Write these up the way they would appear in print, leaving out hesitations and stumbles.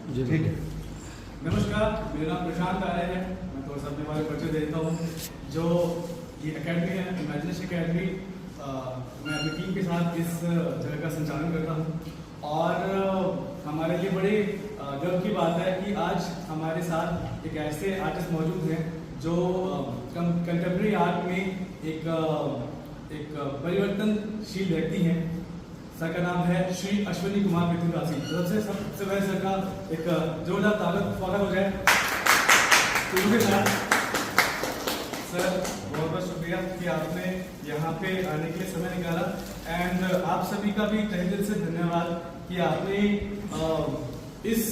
जी ठीक है। नमस्कार, मेरा नाम प्रशांत आर्य है। मैं थोड़ा सा अपने बारे में परिचय देता हूँ। जो ये एकेडमी है, इमेजिनेशन एकेडमी, मैं अपनी टीम के साथ इस जगह का संचालन करता हूँ और हमारे लिए बड़े गर्व की बात है कि आज हमारे साथ एक ऐसे आर्टिस्ट मौजूद हैं जो कंटेम्प्रेरी आर्ट में एक परिवर्तनशील व्यक्ति हैं। सर का नाम है श्री अश्विनी कुमार मिथुनरासी। सबसे पहले सर का एक जोरदार तारीफ स्वागत हो जाए। तो सर बहुत बहुत शुक्रिया कि आपने यहाँ पे आने के लिए समय निकाला एंड आप सभी का भी तहे दिल से धन्यवाद कि आपने इस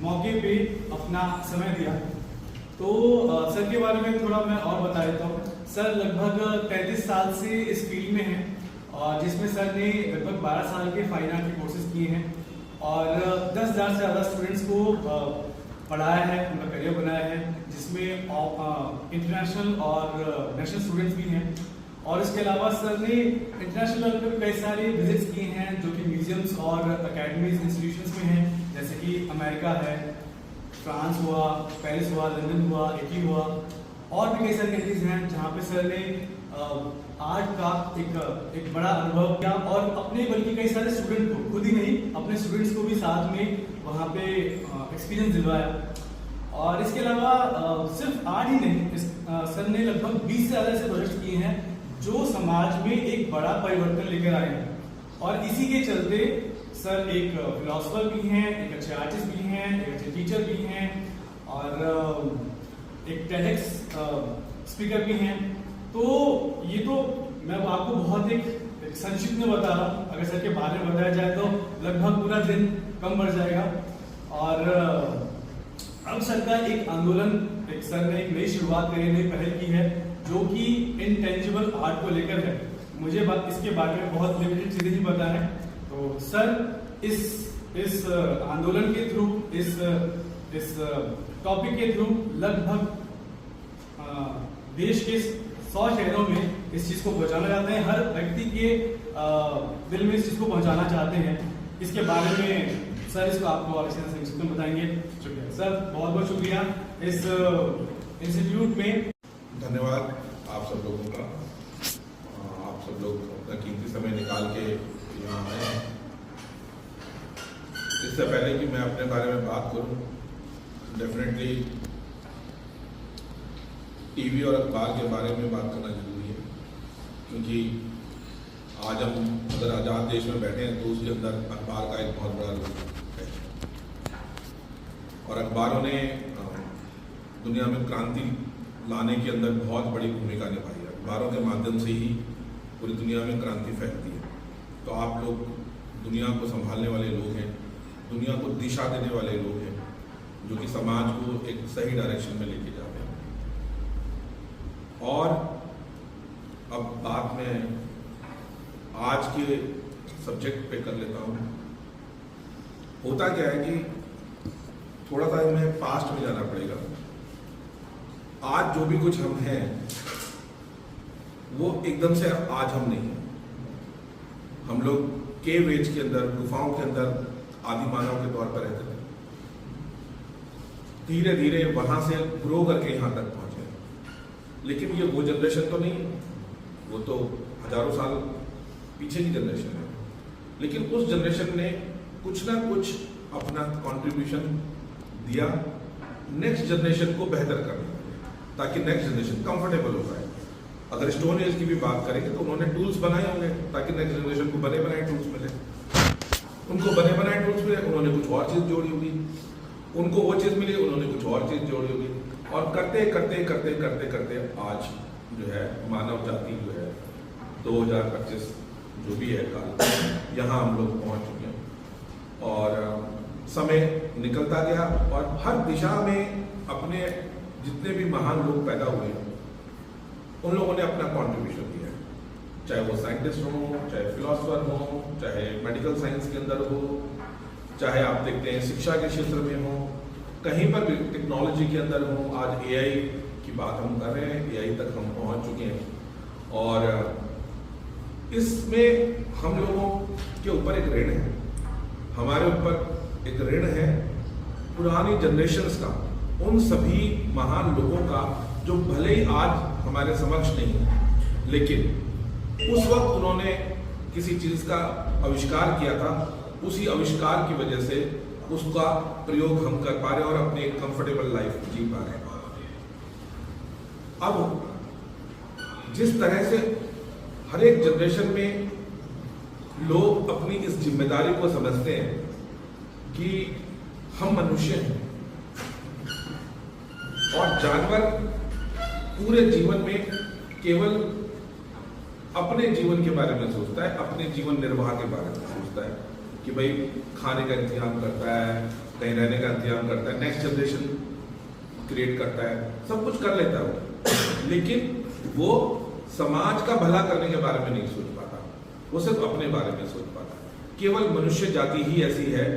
मौके पे अपना समय दिया। तो सर के बारे में थोड़ा मैं और बता देता हूँ। सर लगभग 33 साल से इस फील्ड में हैं और जिसमें सर ने लगभग 12 साल के फाइन आर्ट के कोर्सेज किए हैं और 10,000 से ज़्यादा स्टूडेंट्स को पढ़ाया है, उनका करियर बनाया है, जिसमें इंटरनेशनल और नेशनल स्टूडेंट्स भी हैं। और इसके अलावा सर ने इंटरनेशनल लेवल पर कई सारे विजिट्स किए हैं जो कि म्यूजियम्स और अकेडमीज इंस्टीट्यूशंस में हैं, जैसे कि अमेरिका है, फ्रांस हुआ, पेरिस हुआ, लंदन हुआ, इटली हुआ और भी कई सारी कंट्रीज हैं जहाँ पे सर ने आर्ट का एक बड़ा अनुभव किया और अपने बल्कि कई सारे स्टूडेंट को, खुद ही नहीं अपने स्टूडेंट्स को भी साथ में वहाँ पे एक्सपीरियंस दिलवाया। और इसके अलावा सिर्फ आर्ट ही नहीं, सर ने लगभग 20 से ज़्यादा ऐसे प्रोजेक्ट किए हैं जो समाज में एक बड़ा परिवर्तन लेकर आए हैं। और इसी के चलते सर एक फिलोसफर भी हैं, एक अच्छे आर्टिस्ट भी हैं, एक अच्छे टीचर भी हैं और एक टेडेक्स स्पीकर भी हैं। तो ये तो मैं आपको बहुत एक संक्षिप्त में बता रहा हूँ। अगर सर के बारे में बताया जाए तो लगभग पूरा दिन कम बढ़ जाएगा। और अब सर का एक आंदोलन, एक सर ने एक नई शुरुआत करी, नई पहल की है जो कि इनटेंजिबल आर्ट को लेकर है। मुझे इसके बारे में बहुत लिमिटेड चीजें ही पता है। तो सर इस आंदोलन के थ्रू, इस टॉपिक के थ्रू लगभग देश के 100 शहरों में इस चीज को पहुंचाना चाहते हैं। हर व्यक्ति के दिल में इस चीज को पहुंचाना चाहते हैं। इसके बारे में सर इसको आपको और इसी संक्षिप्त में बताएंगे। शुक्रिया सर, बहुत बहुत शुक्रिया इस इंस्टीट्यूट में। धन्यवाद आप सब लोगों का। आप सब लोग अपना कीमती समय निकाल के यहाँ आए हैं। इससे पहले कि मैं अपने बारे में बात करूं, डेफिनेटली टीवी और अखबार के बारे में बात करना जरूरी है, क्योंकि आज हम अगर आज़ाद देश में बैठे हैं तो उसके अंदर अखबार का एक बहुत बड़ा रोल है। और अखबारों ने दुनिया में क्रांति लाने के अंदर बहुत बड़ी भूमिका निभाई है। अखबारों के माध्यम से ही पूरी दुनिया में क्रांति फैलती है। तो आप लोग दुनिया को संभालने वाले लोग हैं, दुनिया को दिशा देने वाले लोग हैं, जो कि समाज को एक सही डायरेक्शन में लेके जाते हैं। और अब बात मैं आज के सब्जेक्ट पे कर लेता हूँ। होता क्या है कि थोड़ा सा हमें पास्ट में जाना पड़ेगा। आज जो भी कुछ हम हैं वो एकदम से आज हम नहीं हैं। हम लोग केव एज के अंदर, गुफाओं के अंदर आदि मानव के तौर पर रहते थे। धीरे धीरे वहां से ग्रो करके यहाँ तक पहुंचे। लेकिन ये वो जनरेशन तो नहीं है, वो तो हजारों साल पीछे की जनरेशन है। लेकिन उस जनरेशन ने कुछ ना कुछ अपना कंट्रीब्यूशन दिया नेक्स्ट जनरेशन को बेहतर करने के लिए, ताकि नेक्स्ट जनरेशन कंफर्टेबल हो पाए। अगर स्टोन एज की भी बात करेंगे तो उन्होंने टूल्स बनाए होंगे ताकि नेक्स्ट जनरेशन को बने बनाए टूल्स मिले। उनको बने बनाए टूल्स मिले, उन्होंने कुछ और चीज जोड़ी होगी। उनको वो चीज मिली, उन्होंने कुछ और चीज जोड़ी होगी। और करते करते करते करते करते आज जो है मानव जाति जो है 2025 जो भी है काल, यहाँ हम लोग पहुँच चुके हैं। और समय निकलता गया और हर दिशा में अपने जितने भी महान लोग पैदा हुए हैं उन लोगों ने अपना कंट्रीब्यूशन दिया है। चाहे वो साइंटिस्ट हो, चाहे फिलोसफर हो, चाहे मेडिकल साइंस के अंदर हो, चाहे आप देखते हैं शिक्षा के क्षेत्र में हो, कहीं पर भी टेक्नोलॉजी के अंदर हो। आज एआई की बात हम कर रहे हैं, एआई तक हम पहुंच चुके हैं। और इसमें हम लोगों के ऊपर एक ऋण है, हमारे ऊपर एक ऋण है पुरानी जनरेशन्स का, उन सभी महान लोगों का जो भले ही आज हमारे समक्ष नहीं है, लेकिन उस वक्त उन्होंने किसी चीज का आविष्कार किया था, उसी आविष्कार की वजह से उसका प्रयोग हम कर पा रहे हैं और अपनी एक कंफर्टेबल लाइफ जी पा रहे हैं। अब जिस तरह से हर एक जनरेशन में लोग अपनी इस जिम्मेदारी को समझते हैं कि हम मनुष्य हैं और जानवर पूरे जीवन में केवल अपने जीवन के बारे में सोचता है, अपने जीवन निर्वाह के बारे में सोचता है कि भाई खाने का इंतजाम करता है, कहीं रहने का इंतजाम करता है, नेक्स्ट जनरेशन क्रिएट करता है, सब कुछ कर लेता है वो, लेकिन वो समाज का भला करने के बारे में नहीं सोच पाता, वो सिर्फ अपने बारे में सोच पाता है। केवल मनुष्य जाति ही ऐसी है।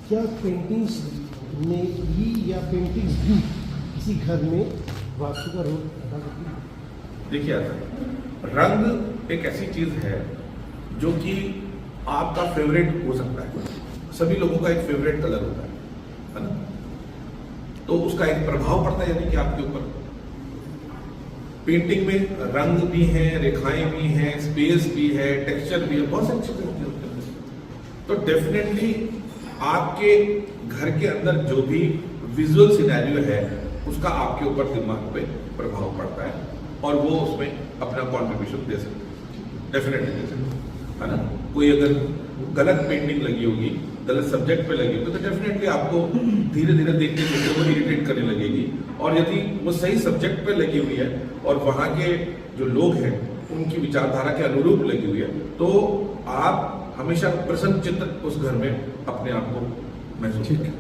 क्या पेंटिंग्स में ही या पेंटिंग्स भी किसी घर में वास्तु का रोल अदा करती है? देखिए आता रंग एक ऐसी चीज है जो कि आपका फेवरेट हो सकता है, सभी लोगों का एक फेवरेट कलर होता है ना, तो उसका एक प्रभाव पड़ता है यानी कि आपके ऊपर। पेंटिंग में रंग भी हैं, रेखाएं भी हैं, स्पेस भी है, टेक्सचर भी है, बहुत सारी चीजें होती हैं। तो डेफिनेटली आपके घर के अंदर जो भी विजुअल सिनेरियो है उसका आपके ऊपर दिमाग पे प्रभाव पड़ता है और वो उसमें अपना कॉन्ट्रीब्यूशन दे सकते हैं, डेफिनेटली दे सकते हैं, है ना। कोई अगर गलत पेंटिंग लगी होगी, गलत सब्जेक्ट पे लगी होगी, तो डेफिनेटली आपको धीरे धीरे देखते देखते वो इरिटेट करने लगेगी। और यदि वो सही सब्जेक्ट पे लगी हुई है और वहाँ के जो लोग हैं उनकी विचारधारा के अनुरूप लगी हुई है, तो आप हमेशा प्रसन्न चित्त उस घर में अपने आप को महसूस करें।